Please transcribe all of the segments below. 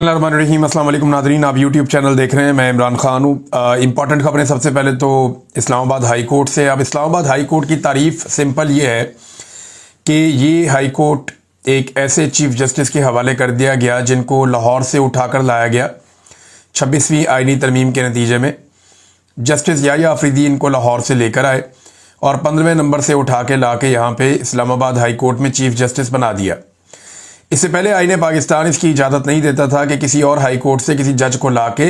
रहीम अस्सलाम वालेकुम नादरीन, आप यूट्यूब चैनल देख रहे हैं। मैं इमरान खान हूँ। इंपॉर्टेंट खबरें सबसे पहले तो इस्लामाबाद हाई कोर्ट से। अब इस्लामाबाद हाई कोर्ट की तारीफ सिंपल ये है कि ये हाई कोर्ट एक ऐसे चीफ जस्टिस के हवाले कर दिया गया जिनको लाहौर से उठाकर लाया गया 26वीं आइनी तरमीम के नतीजे में। जस्टिस याह्या अफरीदी इनको लाहौर से लेकर आए और 15वें नंबर से उठा के ला के यहाँ पे इस्लामाबाद हाई कोर्ट में चीफ जस्टिस बना दिया। इससे पहले आईने पाकिस्तान इसकी इजाज़त नहीं देता था कि किसी और हाई कोर्ट से किसी जज को लाके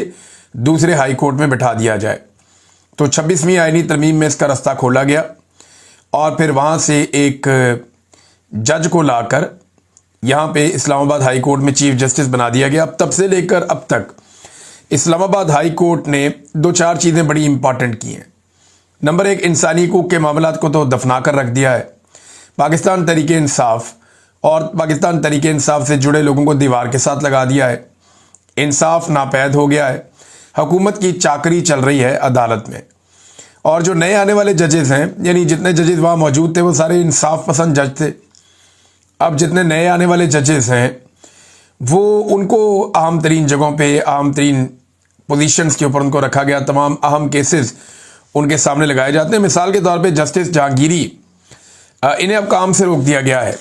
दूसरे हाई कोर्ट में बिठा दिया जाए। तो 26वीं आईनी तरमीम में इसका रास्ता खोला गया और फिर वहाँ से एक जज को लाकर यहाँ पे इस्लामाबाद हाई कोर्ट में चीफ जस्टिस बना दिया गया। अब तब से लेकर अब तक इस्लामाबाद हाई कोर्ट ने दो चार चीज़ें बड़ी इंपॉर्टेंट की हैं। नंबर एक, इंसानी हकूक़ के मामलात को तो दफना कर रख दिया है। पाकिस्तान तहरीक इंसाफ और पाकिस्तान तहरीक इंसाफ से जुड़े लोगों को दीवार के साथ लगा दिया है। इंसाफ नापैद हो गया है। हुकूमत की चाकरी चल रही है अदालत में। और जो नए आने वाले जजेस हैं, यानी जितने जजेस वहाँ मौजूद थे वो सारे इंसाफ पसंद जज थे। अब जितने नए आने वाले जजेस हैं वो उनको अहम तरीन जगहों पे अहम तरीन पोजीशंस के ऊपर उनको रखा गया। तमाम अहम केसेस उनके सामने लगाए जाते हैं। मिसाल के तौर पे जस्टिस जहांगीरी, इन्हें अब काम से रोक दिया गया है।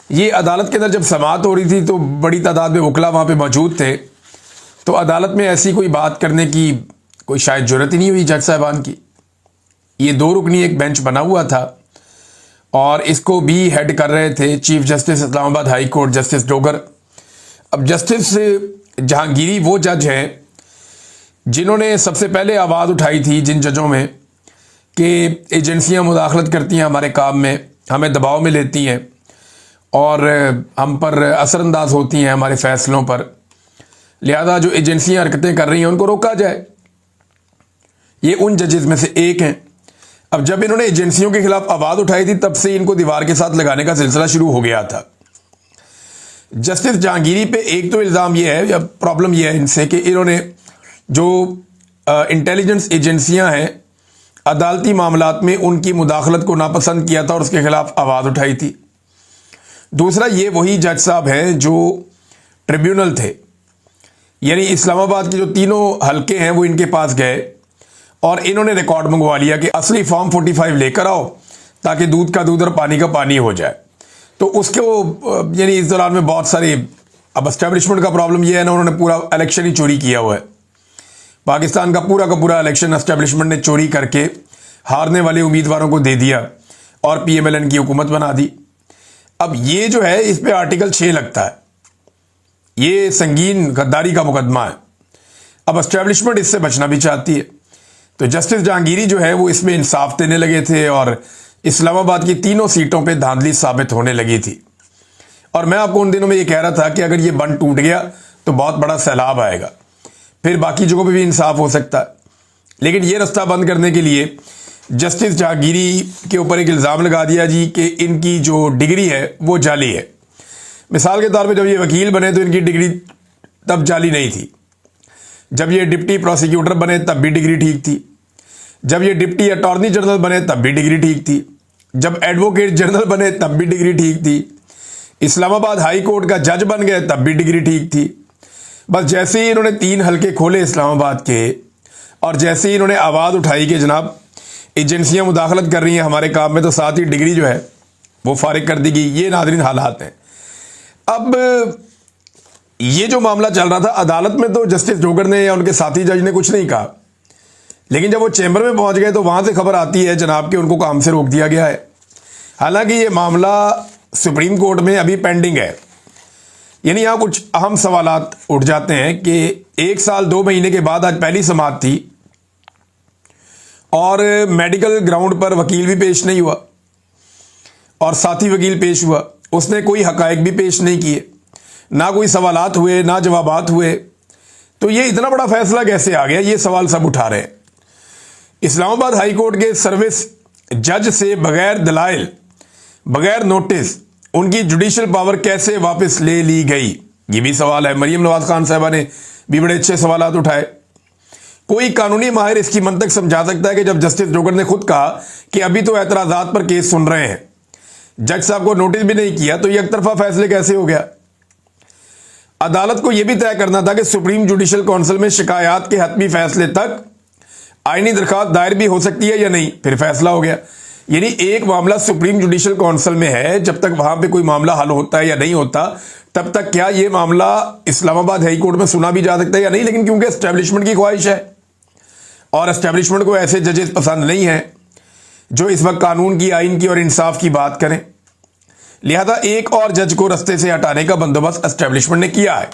ये अदालत के अंदर जब समाअत हो रही थी तो बड़ी तादाद में वकला वहाँ पे मौजूद थे, तो अदालत में ऐसी कोई बात करने की कोई शायद जरूरत ही नहीं हुई जज साहबान की। ये दो रुकनी एक बेंच बना हुआ था और इसको भी हेड कर रहे थे chief justice Islamabad high court justice Dogar. अब जस्टिस जहांगीरी वो जज हैं जिन्होंने सबसे पहले आवाज़ उठाई थी जिन जजों में कि एजेंसियां मुदाखलत करती हैं हमारे काम में, हमें दबाव में लेती हैं और हम पर असरअंदाज होती हैं हमारे फैसलों पर, लिहाजा जो एजेंसियां हरकतें कर रही हैं उनको रोका जाए। ये उन जजेस में से एक हैं। अब जब इन्होंने एजेंसियों के खिलाफ आवाज़ उठाई थी तब से इनको दीवार के साथ लगाने का सिलसिला शुरू हो गया था। जस्टिस जहांगीरी पे एक तो इल्ज़ाम ये है या प्रॉब्लम ये है इनसे कि इन्होंने जो इंटेलिजेंस एजेंसियां हैं अदालती मामलात में उनकी मुदाखलत को नापसंद किया था और उसके खिलाफ आवाज़ उठाई थी। दूसरा, ये वही जज साहब हैं जो ट्रिब्यूनल थे, यानी इस्लामाबाद के जो तीनों हलके हैं वो इनके पास गए और इन्होंने रिकॉर्ड मंगवा लिया कि असली फॉर्म 45 लेकर आओ ताकि दूध का दूध और पानी का पानी हो जाए। तो उसको यानी इस दौरान में बहुत सारे, अब एस्टेब्लिशमेंट का प्रॉब्लम ये है ना, उन्होंने पूरा इलेक्शन ही चोरी किया हुआ है। पाकिस्तान का पूरा इलेक्शन एस्टेब्लिशमेंट ने चोरी करके हारने वाले उम्मीदवारों को दे दिया और PMLN की हुकूमत बना दी। अब ये जो है इस पे आर्टिकल 6 लगता है, ये संगीन गद्दारी का मुकदमा है। अब एस्टेब्लिशमेंट इससे बचना भी चाहती है। तो जस्टिस जहांगीरी जो है वो इसमें इंसाफ देने लगे थे और इस्लामाबाद की तीनों सीटों पे धांधली साबित होने लगी थी। और मैं आपको उन दिनों में ये कह रहा था कि अगर ये बंद टूट गया तो बहुत बड़ा सैलाब आएगा, फिर बाकी जगहों पे भी इंसाफ हो सकता है। लेकिन ये रास्ता बंद करने के लिए जस्टिस जहांगीरी के ऊपर एक इल्ज़ाम लगा दिया जी कि इनकी जो डिग्री है वो जाली है। मिसाल के तौर पे जब ये वकील बने तो इनकी डिग्री तब जाली नहीं थी। जब ये डिप्टी प्रोसिक्यूटर बने तब भी डिग्री ठीक थी। जब ये डिप्टी अटॉर्नी जनरल बने तब भी डिग्री ठीक थी। जब एडवोकेट जनरल बने तब भी डिग्री ठीक थी। इस्लामाबाद हाई कोर्ट का जज बन गए तब भी डिग्री ठीक थी। बस जैसे ही इन्होंने 3 हलके खोले इस्लामाबाद के और जैसे ही इन्होंने आवाज़ उठाई कि जनाब एजेंसियां मुदाखलत कर रही हैं हमारे काम में, तो साथ ही डिग्री जो है वो फारिग कर दी गई। ये नाज़रीन हालात हैं। अब ये जो मामला चल रहा था अदालत में तो जस्टिस डोगर ने या उनके साथी जज ने कुछ नहीं कहा, लेकिन जब वो चैम्बर में पहुंच गए तो वहां से खबर आती है जनाब कि उनको काम से रोक दिया गया है। हालांकि ये मामला सुप्रीम कोर्ट में अभी पेंडिंग है। यानी यहाँ कुछ अहम सवालात उठ जाते हैं कि 1 साल 2 महीने के बाद आज पहली समाअत थी और मेडिकल ग्राउंड पर वकील भी पेश नहीं हुआ और साथी वकील पेश हुआ, उसने कोई हकायक भी पेश नहीं किए, ना कोई सवालात हुए ना जवाबात हुए। तो ये इतना बड़ा फैसला कैसे आ गया, ये सवाल सब उठा रहे हैं। इस्लामाबाद हाई कोर्ट के सर्विस जज से बगैर दलाइल, बगैर नोटिस उनकी जुडिशल पावर कैसे वापस ले ली गई, ये भी सवाल है। मरियम नवाज खान साहबा ने भी बड़े अच्छे सवालात उठाए। कोई कानूनी माहिर इसकी मंतक समझा सकता है कि जब जस्टिस डोगर ने खुद कहा कि अभी तो एतराजात पर केस सुन रहे हैं, जज साहब को नोटिस भी नहीं किया, तो ये एक तरफा फैसले कैसे हो गया। अदालत को यह भी तय करना था कि सुप्रीम जुडिशल काउंसिल में शिकायत के हतमी फैसले तक आईनी दरखास्त दायर भी हो सकती है या नहीं, फिर फैसला हो गया। यानी एक मामला सुप्रीम जुडिशल काउंसिल में है, जब तक वहां पे कोई मामला हल होता है या नहीं होता, तब तक क्या ये मामला इस्लामाबाद हाई कोर्ट में सुना भी जा सकता है या नहीं। लेकिन क्योंकि एस्टेब्लिशमेंट की ख्वाहिश है और एस्टेब्लिशमेंट को ऐसे जजेस पसंद नहीं है जो इस वक्त कानून की, आइन की और इंसाफ की बात करें, लिहाजा एक और जज को रस्ते से हटाने का बंदोबस्त एस्टेब्लिशमेंट ने किया है।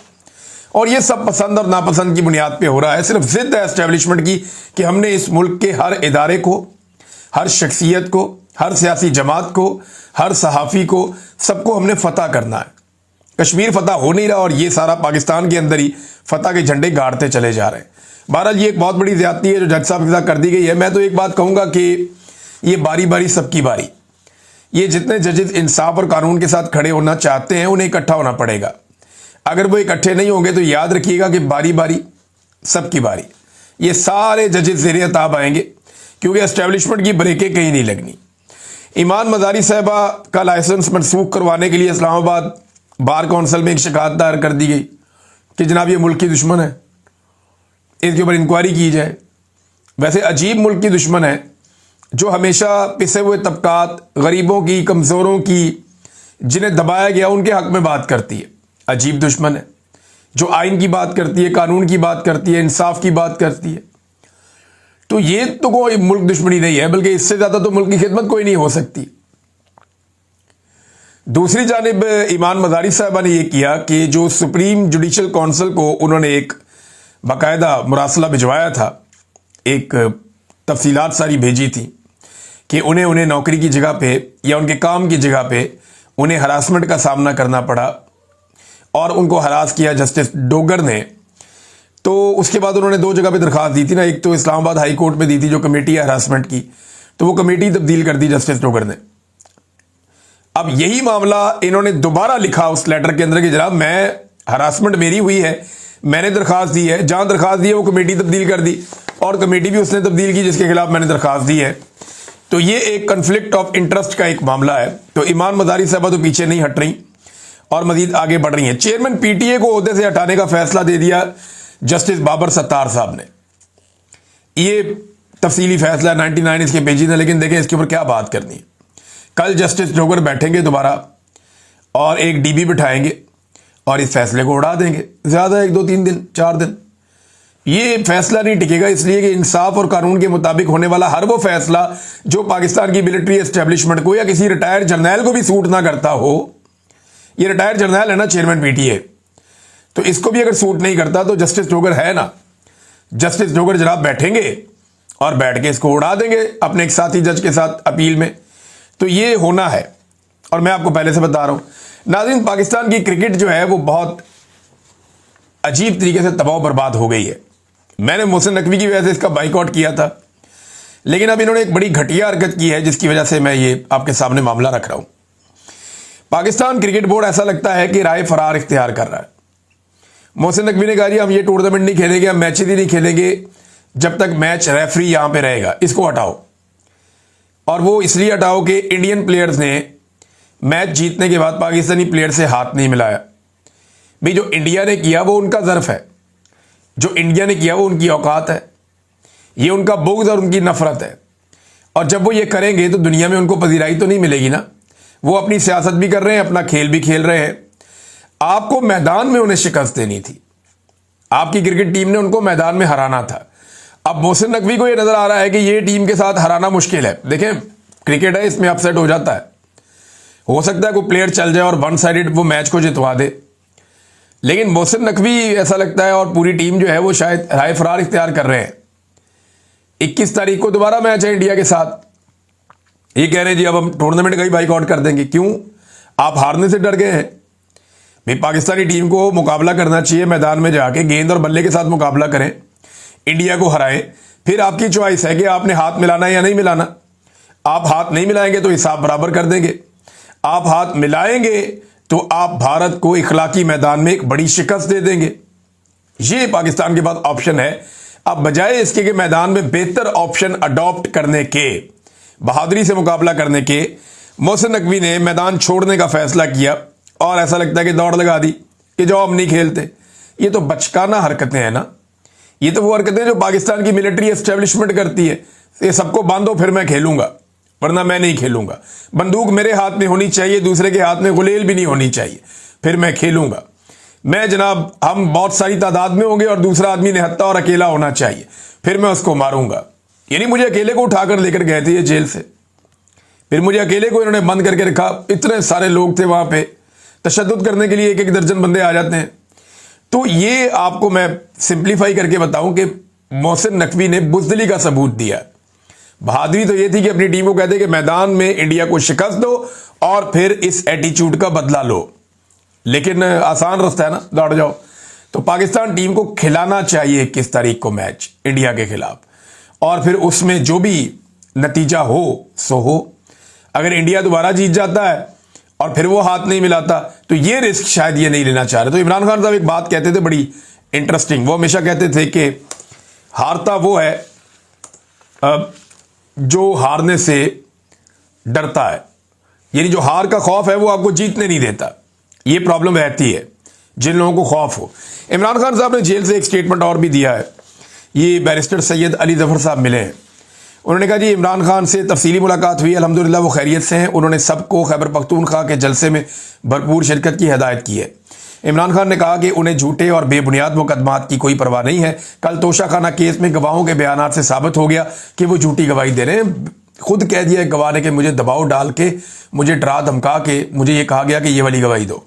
और यह सब पसंद और नापसंद की बुनियाद पे हो रहा है। सिर्फ जिद है एस्टेब्लिशमेंट की कि हमने इस मुल्क के हर इदारे को, हर शख्सियत को, हर सियासी जमात को, हर सहाफ़ी को, सबको हमने फतह करना है। कश्मीर फतह हो नहीं रहा और ये सारा पाकिस्तान के अंदर ही फतह के झंडे गाड़ते चले जा रहे हैं। बहरहाल ये एक बहुत बड़ी ज्यादती है जो जज साहब के साथ कर दी गई है। मैं तो एक बात कहूँगा कि ये बारी बारी सबकी बारी, ये जितने जजेस इंसाफ और कानून के साथ खड़े होना चाहते हैं उन्हें इकट्ठा होना पड़ेगा। अगर वो इकट्ठे नहीं होंगे तो याद रखिएगा कि बारी बारी सबकी बारी, ये सारे जजेस ज़ेरे अताब आएंगे, क्योंकि एस्टेब्लिशमेंट की ब्रेकें कहीं नहीं लगनी। ईमान मजारी साहबा का लाइसेंस मनसूख करवाने के लिए इस्लामाबाद बार काउंसिल में एक शिकायत दायर कर दी गई कि जनाब ये मुल्क की दुश्मन है, इसके ऊपर इंक्वायरी की जाए। वैसे अजीब मुल्क की दुश्मन है जो हमेशा पिसे हुए तबकात, गरीबों की, कमज़ोरों की, जिन्हें दबाया गया उनके हक में बात करती है। अजीब दुश्मन है जो आइन की बात करती है, कानून की बात करती है, इंसाफ की बात करती है। तो ये तो कोई मुल्क दुश्मनी नहीं है, बल्कि इससे ज़्यादा तो मुल्क की खिदमत कोई नहीं हो सकती। दूसरी जानिब ईमान मजारी साहबा ने यह किया कि जो सुप्रीम जुडिशल काउंसिल को उन्होंने एक बाकायदा मुरासला भिजवाया था, एक तफसीलात सारी भेजी थी कि उन्हें नौकरी की जगह पे या उनके काम की जगह पे उन्हें हरासमेंट का सामना करना पड़ा और उनको हरास किया जस्टिस डोगर ने। तो उसके बाद उन्होंने दो जगह पे दरखास्त दी थी ना, एक तो इस्लामाबाद हाई कोर्ट में दी थी जो कमेटी है हरासमेंट की, तो वो कमेटी तब्दील कर दी जस्टिस डोगर ने। अब यही मामला इन्होंने दोबारा लिखा उस लेटर के अंदर कि जनाब मैं, हरासमेंट मेरी हुई है, मैंने दरखास्त दी है, जहां दरखास्त दी है वो कमेटी तब्दील कर दी और कमेटी भी उसने तब्दील की जिसके खिलाफ मैंने दरखास्त दी है। तो ये एक कन्फ्लिक्ट ऑफ इंटरेस्ट का एक मामला है। तो ईमान मजारी साहबा तो पीछे नहीं हट रही और मजीद आगे बढ़ रही हैं। चेयरमैन पीटीए को ओहदे से हटाने का फैसला दे दिया जस्टिस बाबर सत्तार साहब ने। ये तफसीली फैसला 99 इसके पेजी ने, लेकिन देखें इसके ऊपर क्या बात करनी है। कल जस्टिस डोगर बैठेंगे दोबारा और एक डीबी बिठाएंगे और इस फैसले को उड़ा देंगे। ज्यादा 1 2 3 दिन 4 दिन ये फैसला नहीं टिकेगा, इसलिए कि इंसाफ और कानून के मुताबिक होने वाला हर वो फैसला जो पाकिस्तान की मिलिट्री एस्टेब्लिशमेंट को या किसी रिटायर्ड जर्नैल को भी सूट ना करता हो, ये रिटायर्ड जर्नैल है ना चेयरमैन पीटीए, तो इसको भी अगर सूट नहीं करता तो जस्टिस डोगर है ना, जस्टिस डोगर जनाब बैठेंगे और बैठ के इसको उड़ा देंगे अपने एक साथी जज के साथ अपील में। तो ये होना है और मैं आपको पहले से बता रहा हूं। नाज़रीन, पाकिस्तान की क्रिकेट जो है वो बहुत अजीब तरीके से तबाह बर्बाद हो गई है। मैंने मोहसिन नकवी की वजह से इसका बाइकआउट किया था, लेकिन अब इन्होंने एक बड़ी घटिया हरकत की है जिसकी वजह से मैं ये आपके सामने मामला रख रहा हूं। पाकिस्तान क्रिकेट बोर्ड ऐसा लगता है कि राय फरार इख्तियार कर रहा है। मोहसिन नकवी ने कहा जी हम ये टूर्नामेंट नहीं खेलेंगे, हम मैचेज ही नहीं खेलेंगे जब तक मैच रेफरी यहां पे रहेगा, इसको हटाओ। और वो इसलिए हटाओ कि इंडियन प्लेयर्स ने मैच जीतने के बाद पाकिस्तानी प्लेयर से हाथ नहीं मिलाया। भाई जो इंडिया ने किया वो उनका ज़र्फ है, जो इंडिया ने किया वो उनकी औकात है, ये उनका बुग़्ज़ और उनकी नफरत है। और जब वो ये करेंगे तो दुनिया में उनको पजीराई तो नहीं मिलेगी ना। वो अपनी सियासत भी कर रहे हैं, अपना खेल भी खेल रहे हैं। आपको मैदान में उन्हें शिकस्त देनी थी, आपकी क्रिकेट टीम ने उनको मैदान में हराना था। अब मोहसिन नकवी को यह नजर आ रहा है कि ये टीम के साथ हराना मुश्किल है। देखें क्रिकेट है, इसमें अपसेट हो जाता है, हो सकता है कोई प्लेयर चल जाए और वन साइडेड वो मैच को जितवा दे, लेकिन मोहसिन नकवी ऐसा लगता है और पूरी टीम जो है वो शायद राय फरार इख्तियार कर रहे हैं। 21 तारीख को दोबारा मैच है इंडिया के साथ, ये कह रहे हैं जी अब हम टूर्नामेंट का ही बाइकआउट कर देंगे। क्यों? आप हारने से डर गए हैं? भाई पाकिस्तानी टीम को मुकाबला करना चाहिए, मैदान में जाके गेंद और बल्ले के साथ मुकाबला करें, इंडिया को हराएं। फिर आपकी चॉइस है कि आपने हाथ मिलाना है या नहीं मिलाना। आप हाथ नहीं मिलाएंगे तो हिसाब बराबर कर देंगे, आप हाथ मिलाएंगे तो आप भारत को इखलाकी मैदान में एक बड़ी शिकस्त दे देंगे। ये पाकिस्तान के पास ऑप्शन है। अब बजाय इसके कि मैदान में बेहतर ऑप्शन अडॉप्ट करने के, बहादुरी से मुकाबला करने के, मोहसिन नकवी ने मैदान छोड़ने का फैसला किया और ऐसा लगता है कि दौड़ लगा दी, कि जो हम नहीं खेलते। ये तो बचकाना हरकतें हैं ना, ये तो वो हरकतें जो पाकिस्तान की मिलिट्री एस्टेब्लिशमेंट करती है। ये सबको बांधो फिर मैं खेलूंगा, वरना मैं नहीं खेलूंगा। बंदूक मेरे हाथ में होनी चाहिए, दूसरे के हाथ में गुलेल भी नहीं होनी चाहिए, फिर मैं खेलूंगा। मैं जनाब, हम बहुत सारी तादाद में होंगे और दूसरा आदमी निहत्था और अकेला होना चाहिए, फिर मैं उसको मारूंगा। यानी मुझे अकेले को उठाकर लेकर गए थे ये जेल से, फिर मुझे अकेले को इन्होंने बंद करके रखा। इतने सारे लोग थे वहां पे, तशद्दुद करने के लिए एक एक दर्जन बंदे आ जाते हैं। तो ये आपको मैं सिंप्लीफाई करके बताऊं कि मोहसिन नकवी ने बुज़दिली का सबूत दिया। बहादुरी तो ये थी कि अपनी टीम को कहते कि मैदान में इंडिया को शिकस्त दो और फिर इस एटीट्यूड का बदला लो। लेकिन आसान रास्ता है ना, दौड़ जाओ। तो पाकिस्तान टीम को खिलाना चाहिए 21 तारीख को मैच इंडिया के खिलाफ, और फिर उसमें जो भी नतीजा हो सो हो। अगर इंडिया दोबारा जीत जाता है और फिर वो हाथ नहीं मिलाता, तो ये रिस्क शायद ये नहीं लेना चाह रहे। तो इमरान खान साहब एक बात कहते थे बड़ी इंटरेस्टिंग, वो हमेशा कहते थे कि हारता वो है जो हारने से डरता है, यानी जो हार का खौफ है वो आपको जीतने नहीं देता। ये प्रॉब्लम रहती है जिन लोगों को खौफ हो। इमरान खान साहब ने जेल से एक स्टेटमेंट और भी दिया है। ये बैरिस्टर सैयद अली जफर साहब मिले हैं, उन्होंने कहा जी इमरान खान से तफसीली मुलाकात हुई, अल्हम्दुलिल्लाह वो खैरियत से हैं। उन्होंने सबको खैबर पख्तूनख्वा के जलसे में भरपूर शिरकत की हिदायत की है। इमरान खान ने कहा कि उन्हें झूठे और बेबुनियाद मुकदमात की कोई परवाह नहीं है। कल तोशाखाना केस में गवाहों के बयानात से साबित हो गया कि वो झूठी गवाही दे रहे हैं। खुद कह दिया गवाह ने कि मुझे दबाव डाल के, मुझे डरा धमका के मुझे ये कहा गया कि ये वाली गवाही दो।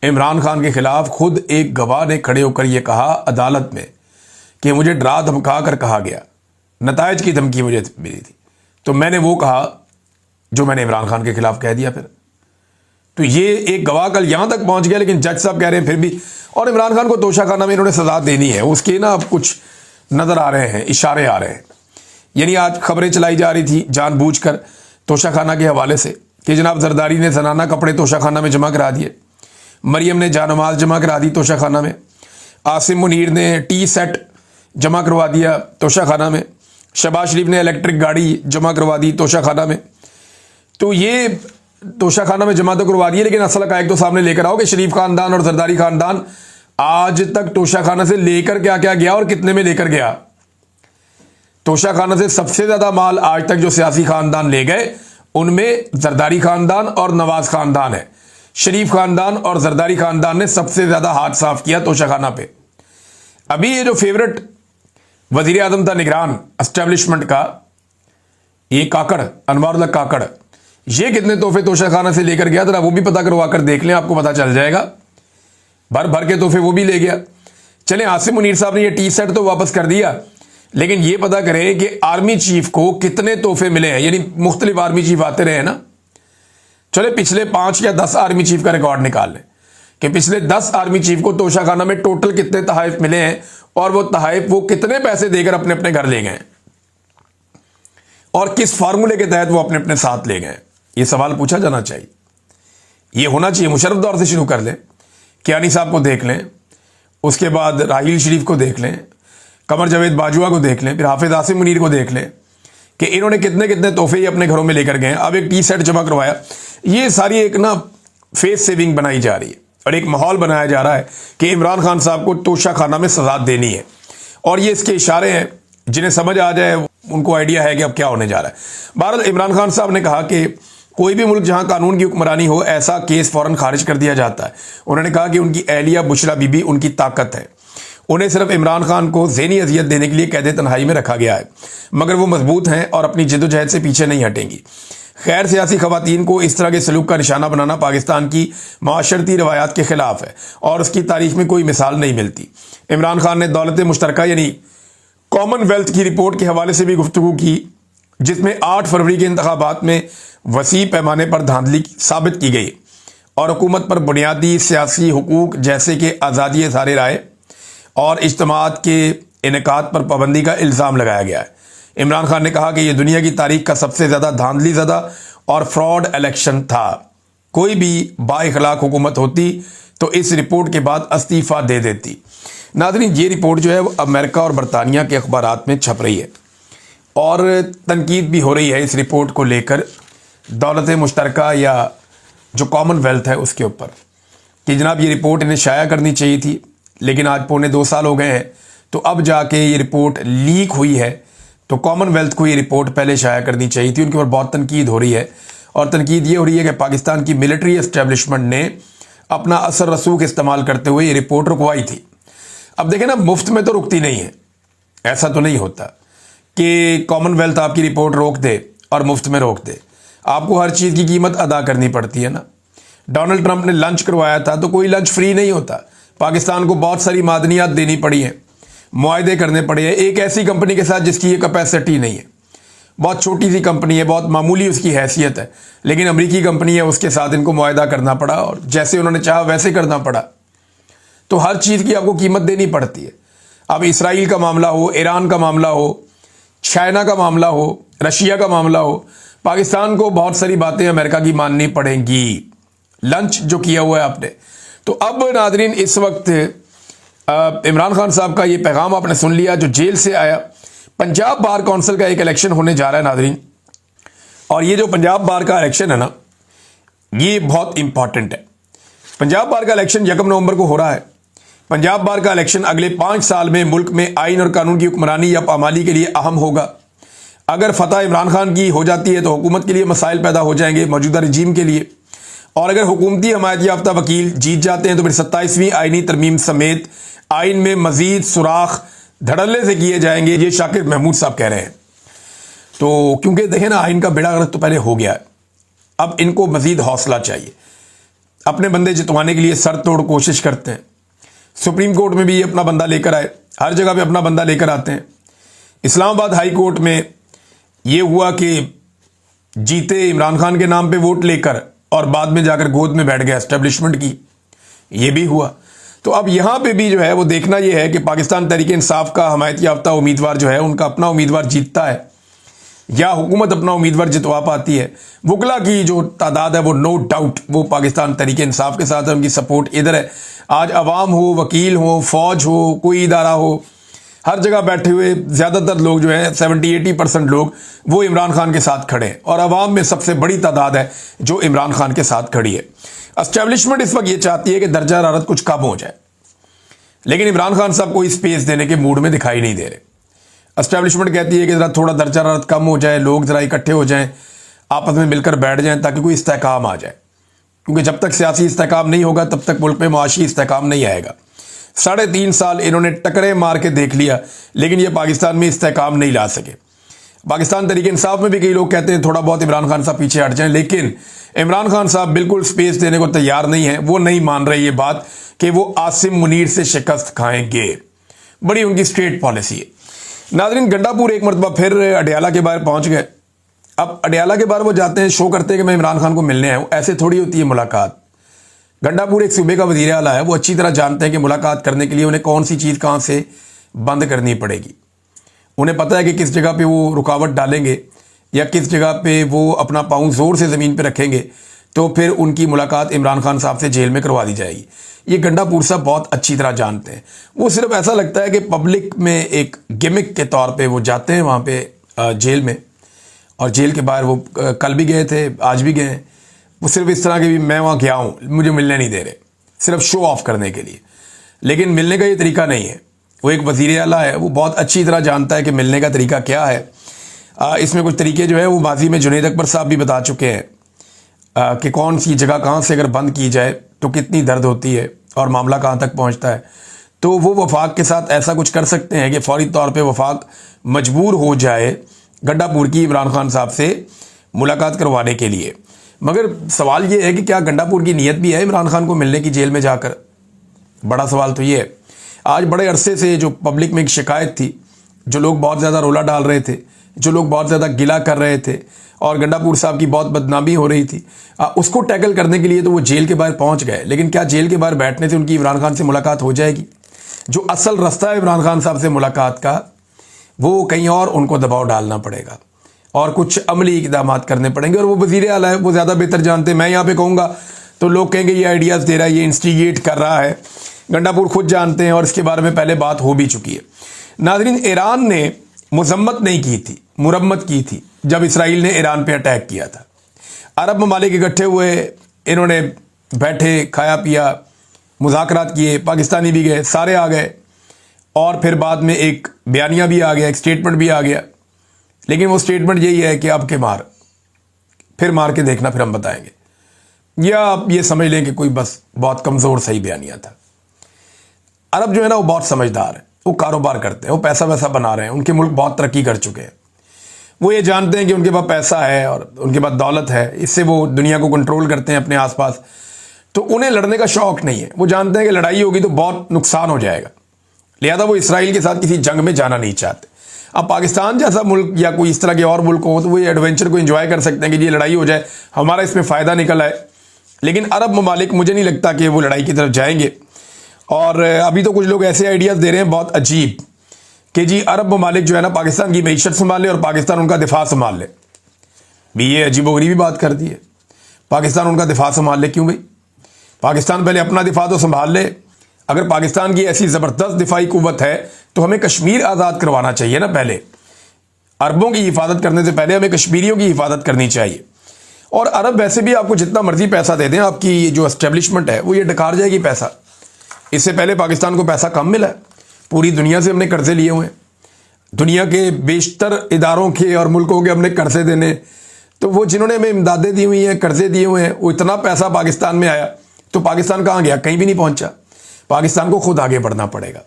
इमरान खान के खिलाफ खुद एक गवाह ने खड़े होकर यह कहा अदालत में कि मुझे डरा धमका कर कहा गया, नतायज की धमकी मुझे मिली थी, तो मैंने वो कहा जो मैंने इमरान खान के खिलाफ कह दिया। फिर तो ये एक गवाह कल यहां तक पहुंच गया, लेकिन जज साहब कह रहे हैं फिर भी, और इमरान खान को तोशाखाना में इन्होंने सजा देनी है, उसके ना अब कुछ नजर आ रहे हैं, इशारे आ रहे हैं। यानी आज खबरें चलाई जा रही थी जानबूझकर तोशाखाना के हवाले से कि जनाब जरदारी ने जनाना कपड़े तोशाखाना में जमा करा दिए, मरियम ने जानमाज जमा करा दी तोशाखाना में, आसिम मुनीर ने टी सेट जमा करवा दिया तोशाखाना में, शहबाज शरीफ ने इलेक्ट्रिक गाड़ी जमा करवा दी तोशाखाना में। तो ये तोशाखाना में जमा तो करवा दिए, लेकिन असल हकायक तो सामने लेकर आओ कि शरीफ खानदान और जरदारी खानदान आज तक तोशाखाना से लेकर क्या क्या गया और कितने में लेकर गया। तोशाखाना से सबसे ज्यादा माल आज तक जो सियासी खानदान ले गए उनमें जरदारी खानदान और नवाज खानदान है। शरीफ खानदान और जरदारी खानदान ने सबसे ज्यादा हाथ साफ किया तोशाखाना पे। अभी ये जो फेवरेट वजीर आजम था निगरान एस्टेब्लिशमेंट का, ये काकड़ अनवारुल्लाह काकड़, ये कितने तोहफे तोशाखाना से लेकर गया, जरा वो भी पता करवा कर देख लें, आपको पता चल जाएगा। भर भर के तोहफे वो भी ले गया। चले आसिम मुनीर साहब ने ये टी सेट तो वापस कर दिया, लेकिन ये पता करें कि आर्मी चीफ को कितने तोहफे मिले हैं। यानी मुख्तलिफ आर्मी चीफ आते रहे ना, चले पिछले 5 या 10 आर्मी चीफ का रिकॉर्ड निकाल लें कि पिछले 10 आर्मी चीफ को तोशाखाना में टोटल कितने तहाइफ मिले हैं और वो तहाइफ वो कितने पैसे देकर अपने अपने घर ले गए और किस फार्मूले के तहत वो अपने अपने साथ ले गए। ये सवाल पूछा जाना चाहिए, ये होना चाहिए। मुशर्रफ दौर से शुरू कर लें, कियानी साहब को देख लें, उसके बाद राहील शरीफ को देख लें, कमर जावेद बाजुआ को देख लें, फिर हाफिज आसिम मुनीर को देख लें कि इन्होंने कितने कितने तोहफे अपने घरों में लेकर गए। अब एक टी सेट जमा करवाया। ये सारी एक ना फेस सेविंग बनाई जा रही है और एक माहौल बनाया जा रहा है कि इमरान खान साहब को तोशाखाना में सजा देनी है, और ये इसके इशारे हैं। जिन्हें समझ आ जाए उनको आइडिया है कि अब क्या होने जा रहा है। बहरहाल इमरान खान साहब ने कहा कि कोई भी मुल्क जहां कानून की हुक्मरानी हो, ऐसा केस फौरन खारिज कर दिया जाता है। उन्होंने कहा कि उनकी एहलिया बुशरा बीबी उनकी ताकत है, उन्हें सिर्फ इमरान खान को ज़हनी अजियत देने के लिए कैद तन्हाई में रखा गया है, मगर वो मजबूत हैं और अपनी जद्दोजहद से पीछे नहीं हटेंगी। खैर सियासी खवातीन को इस तरह के सलूक का निशाना बनाना पाकिस्तान की माशरती रवायात के खिलाफ है और उसकी तारीख में कोई मिसाल नहीं मिलती। इमरान खान ने दौलत मुश्तरका यानी कॉमनवेल्थ की रिपोर्ट के हवाले से भी गुफ्तगू की, जिसमें 8 फरवरी के इंतखाबात में वसी पैमाने पर धांधली साबित की गई और हुकूमत पर बुनियादी सियासी हुकूक जैसे कि आज़ादी इज़हार राय और इज्तिमात के इनेकाद पर पाबंदी का इल्ज़ाम लगाया गया है। इमरान खान ने कहा कि यह दुनिया की तारीख का सबसे ज़्यादा धांधली ज़दा और फ्रॉड इलेक्शन था। कोई भी बाइखलाक हुकूमत होती तो इस रिपोर्ट के बाद इस्तीफ़ा दे देती। नाज़रीन, ये रिपोर्ट जो है वो अमेरिका और बरतानिया के अखबारात में छप रही है और तनकीद भी हो रही है इस रिपोर्ट को लेकर दौलत मुश्तरका या जो कॉमनवेल्थ है उसके ऊपर, कि जनाब ये रिपोर्ट इन्हें शाया करनी चाहिए थी, लेकिन आज पौने 2 साल हो गए हैं, तो अब जाके ये रिपोर्ट लीक हुई है। तो कॉमनवेल्थ को ये रिपोर्ट पहले शाया करनी चाहिए थी। उनके ऊपर बहुत तनकीद हो रही है, और तनकीद ये हो रही है कि पाकिस्तान की मिलिट्री एस्टेब्लिशमेंट ने अपना असर रसूख इस्तेमाल करते हुए ये रिपोर्ट रुकवाई थी। अब देखें ना, मुफ्त में तो रुकती नहीं है, ऐसा तो नहीं होता कि कॉमनवेल्थ आपकी रिपोर्ट रोक दे और मुफ्त में रोक दे। आपको हर चीज़ की कीमत अदा करनी पड़ती है ना। डोनाल्ड ट्रंप ने लंच करवाया था, तो कोई लंच फ्री नहीं होता। पाकिस्तान को बहुत सारी मादनियात देनी पड़ी हैं, मुआहदे करने पड़े हैं एक ऐसी कंपनी के साथ जिसकी ये कैपेसिटी नहीं है। बहुत छोटी सी कंपनी है, बहुत मामूली उसकी हैसियत है, लेकिन अमेरिकी कंपनी है, उसके साथ इनको मुआहदा करना पड़ा और जैसे उन्होंने चाहा वैसे करना पड़ा। तो हर चीज़ की आपको कीमत देनी पड़ती है। अब इसराइल का मामला हो, ईरान का मामला हो, चाइना का मामला हो, रशिया का मामला हो, पाकिस्तान को बहुत सारी बातें अमेरिका की माननी पड़ेंगी। लंच जो किया हुआ है आपने। तो अब नादरीन, इस वक्त इमरान खान साहब का ये पैगाम आपने सुन लिया जो जेल से आया। पंजाब बार काउंसिल का एक इलेक्शन होने जा रहा है नादरीन, और ये जो पंजाब बार का इलेक्शन है ना, ये बहुत इंपॉर्टेंट है। पंजाब बार का इलेक्शन 1 नवंबर को हो रहा है। पंजाब बार का इलेक्शन अगले 5 साल में मुल्क में आइन और कानून की हुक्मरानी या पामाली के लिए अहम होगा। अगर फतह इमरान खान की हो जाती है तो हुकूमत के लिए मसाइल पैदा हो जाएंगे, मौजूदा रजीम के लिए। और अगर हुकूमती हमायत याफ्ता वकील जीत जाते हैं तो फिर 27वीं आइनी तरमीम समेत आइन में मजीद सुराख धड़ल्ले से किए जाएंगे, ये शाकिर महमूद साहब कह रहे हैं। तो क्योंकि देखें ना, आइन का बेड़ा गर्क तो पहले हो गया है, अब इनको मजीद हौसला चाहिए। अपने बंदे जितवाने के लिए सर तोड़ कोशिश करते हैं। सुप्रीम कोर्ट में भी ये अपना बंदा लेकर आए, हर जगह पे अपना बंदा लेकर आते हैं। इस्लामाबाद हाई कोर्ट में ये हुआ कि जीते इमरान खान के नाम पे वोट लेकर और बाद में जाकर गोद में बैठ गया एस्टेब्लिशमेंट की, ये भी हुआ। तो अब यहां पे भी जो है वो देखना ये है कि पाकिस्तान तहरीक इंसाफ का हमायत याफ्ता उम्मीदवार जो है, उनका अपना उम्मीदवार जीतता है या हुकूमत अपना उम्मीदवार जितवा पाती है। वकला की जो तादाद है वो नो डाउट वो पाकिस्तान तहरीक इंसाफ के साथ है, उनकी सपोर्ट इधर है। आज अवाम हो, वकील हो, फौज हो, कोई इदारा हो, हर जगह बैठे हुए ज़्यादातर लोग जो है 70-80% लोग वो इमरान खान के साथ खड़े हैं, और अवाम में सबसे बड़ी तादाद है जो इमरान खान के साथ खड़ी है। एस्टेब्लिशमेंट इस वक्त ये चाहती है कि दर्जा हरारत कुछ कम हो जाए, लेकिन इमरान खान साहब कोई स्पेस देने के मूड में दिखाई नहीं दे रहे। एस्टेब्लिशमेंट कहती है कि ज़रा थोड़ा दर्जा हरारत कम हो जाए, लोग ज़रा इकट्ठे हो जाएं, आपस में मिलकर बैठ जाएं ताकि कोई इस्तेहकाम आ जाए, क्योंकि जब तक सियासी इस्तेहकाम नहीं होगा तब तक मुल्क में मुआशी इस्तेहकाम नहीं आएगा। 3.5 साल इन्होंने टकरे मार के देख लिया, लेकिन ये पाकिस्तान में इस्तेहकाम नहीं ला सके। पाकिस्तान तहरीक इंसाफ में भी कई लोग कहते हैं थोड़ा बहुत इमरान खान साहब पीछे हट जाएं, लेकिन इमरान खान साहब बिल्कुल स्पेस देने को तैयार नहीं है। वो नहीं मान रहे ये बात कि वो आसिम मुनीर से शिकस्त खाएंगे। बड़ी उनकी स्ट्रेट पॉलिसी है। नाज़रीन, गंडापुर एक मरतबा फिर अडियाला के बाहर पहुंच गए। अब अडियाला के बाहर वो जाते हैं, शो करते हैं कि मैं इमरान खान को मिलने आया हूं। ऐसे थोड़ी होती है मुलाकात। गंडापुर एक सूबे का वज़ीर आला है, वो अच्छी तरह जानते हैं कि मुलाकात करने के लिए उन्हें कौन सी चीज़ कहाँ से बंद करनी पड़ेगी। उन्हें पता है कि किस जगह पे वो रुकावट डालेंगे या किस जगह पे वो अपना पाँव ज़ोर से ज़मीन पे रखेंगे तो फिर उनकी मुलाकात इमरान खान साहब से जेल में करवा दी जाएगी। ये गंडापुर साहब बहुत अच्छी तरह जानते हैं। वो सिर्फ ऐसा लगता है कि पब्लिक में एक गिमिक के तौर पे वो जाते हैं वहाँ पे जेल में, और जेल के बाहर वो कल भी गए थे, आज भी गए हैं। वो सिर्फ इस तरह के भी मैं वहाँ गया हूँ, मुझे मिलने नहीं दे रहे, सिर्फ शो ऑफ करने के लिए। लेकिन मिलने का ये तरीका नहीं है। वो एक वज़ीर आला है, वो बहुत अच्छी तरह जानता है कि मिलने का तरीका क्या है। इसमें कुछ तरीके जो है वो माजी में जुनैद अकबर साहब भी बता चुके हैं कि कौन सी जगह कहाँ से अगर बंद की जाए तो कितनी दर्द होती है और मामला कहाँ तक पहुँचता है। तो वो वफाक के साथ ऐसा कुछ कर सकते हैं कि फौरी तौर पे वफाक मजबूर हो जाए गंडापुर की इमरान खान साहब से मुलाकात करवाने के लिए। मगर सवाल ये है कि क्या गंडापुर की नीयत भी है इमरान खान को मिलने की जेल में जाकर? बड़ा सवाल तो ये है। आज बड़े अरसे से जो पब्लिक में एक शिकायत थी, जो लोग बहुत ज़्यादा रोला डाल रहे थे, जो लोग बहुत ज़्यादा गिला कर रहे थे और गंडापुर साहब की बहुत बदनामी हो रही थी, उसको टैकल करने के लिए तो वो जेल के बाहर पहुंच गए। लेकिन क्या जेल के बाहर बैठने से उनकी इमरान खान से मुलाकात हो जाएगी? जो असल रास्ता है इमरान खान साहब से मुलाकात का, वो कहीं और उनको दबाव डालना पड़ेगा और कुछ अमली इक़दाम करने पड़ेंगे। और वो वज़ीर आला है, वो ज़्यादा बेहतर जानते हैं। मैं यहाँ पे कहूँगा तो लोग कहेंगे ये आइडियाज़ दे रहा है, ये इंस्टिगेट कर रहा है। गंडापुर खुद जानते हैं और इसके बारे में पहले बात हो भी चुकी है। नाज़रीन, ईरान ने मजम्मत नहीं की थी, मुरम्मत की थी जब इसराइल ने ईरान पे अटैक किया था। अरब ममालिक इकट्ठे हुए, इन्होंने बैठे, खाया पिया, मुज़ाकरात किए, पाकिस्तानी भी गए, सारे आ गए, और फिर बाद में एक बयानिया भी आ गया, एक स्टेटमेंट भी आ गया। लेकिन वो स्टेटमेंट यही है कि अब के मार, फिर मार के देखना, फिर हम बताएंगे। या आप ये समझ लें कि कोई बस बहुत कमज़ोर सही बयानिया था। अरब जो है ना वो बहुत समझदार है, वो कारोबार करते हैं, वो पैसा वैसा बना रहे हैं, उनके मुल्क बहुत तरक्की कर चुके हैं। वो ये जानते हैं कि उनके पास पैसा है और उनके पास दौलत है, इससे वो दुनिया को कंट्रोल करते हैं अपने आसपास। तो उन्हें लड़ने का शौक नहीं है। वो जानते हैं कि लड़ाई होगी तो बहुत नुकसान हो जाएगा, लिहाजा वो इसराइल के साथ किसी जंग में जाना नहीं चाहते। अब पाकिस्तान जैसा मुल्क या कोई इस तरह के और मुल्क हो तो वो ये एडवेंचर को एंजॉय कर सकते हैं कि ये लड़ाई हो जाए, हमारा इसमें फ़ायदा निकल आए। लेकिन अरब ममालिक मुझे नहीं लगता कि वो लड़ाई की तरफ जाएंगे। और अभी तो कुछ लोग ऐसे आइडियाज़ दे रहे हैं बहुत अजीब कि जी अरब ममालिक जो है ना पाकिस्तान की मईशत संभाल ले और पाकिस्तान उनका दिफा संभाल ले। भी ये अजीबोगरीबी बात कर दी है। पाकिस्तान उनका दिफा संभाल ले क्यों भाई? पाकिस्तान पहले अपना दिफा तो संभाल ले। अगर पाकिस्तान की ऐसी ज़बरदस्त दिफाई कुव्वत है तो हमें कश्मीर आज़ाद करवाना चाहिए ना। पहले अरबों की हिफाजत करने से पहले हमें कश्मीरियों की हिफाजत करनी चाहिए। और अरब वैसे भी आपको जितना मर्जी पैसा दे दें, आपकी जो एस्टेब्लिशमेंट है वो ये डकार जाएगी पैसा। इससे पहले पाकिस्तान को पैसा कम मिला है, पूरी दुनिया से हमने कर्जे लिए हुए हैं, दुनिया के बेशतर इदारों के और मुल्कों के हमने कर्जे देने। तो वो जिन्होंने हमें इमदादें दी हुई हैं, कर्जे दिए हुए हैं, वो इतना पैसा पाकिस्तान में आया तो पाकिस्तान कहाँ गया? कहीं भी नहीं पहुंचा। पाकिस्तान को खुद आगे बढ़ना पड़ेगा।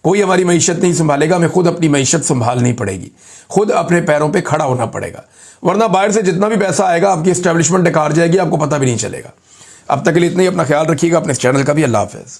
कोई हमारी मईशत नहीं संभालेगा, हमें खुद अपनी मईशत संभालनी पड़ेगी, खुद अपने पैरों पे खड़ा होना पड़ेगा। वरना बाहर से जितना भी पैसा आएगा आपकी एस्टेब्लिशमेंट डकार जाएगी, आपको पता भी नहीं चलेगा। अब तक के लिए इतना ही। अपना ख्याल रखिएगा, अपने इस चैनल का भी। अल्लाह हाफ़िज़।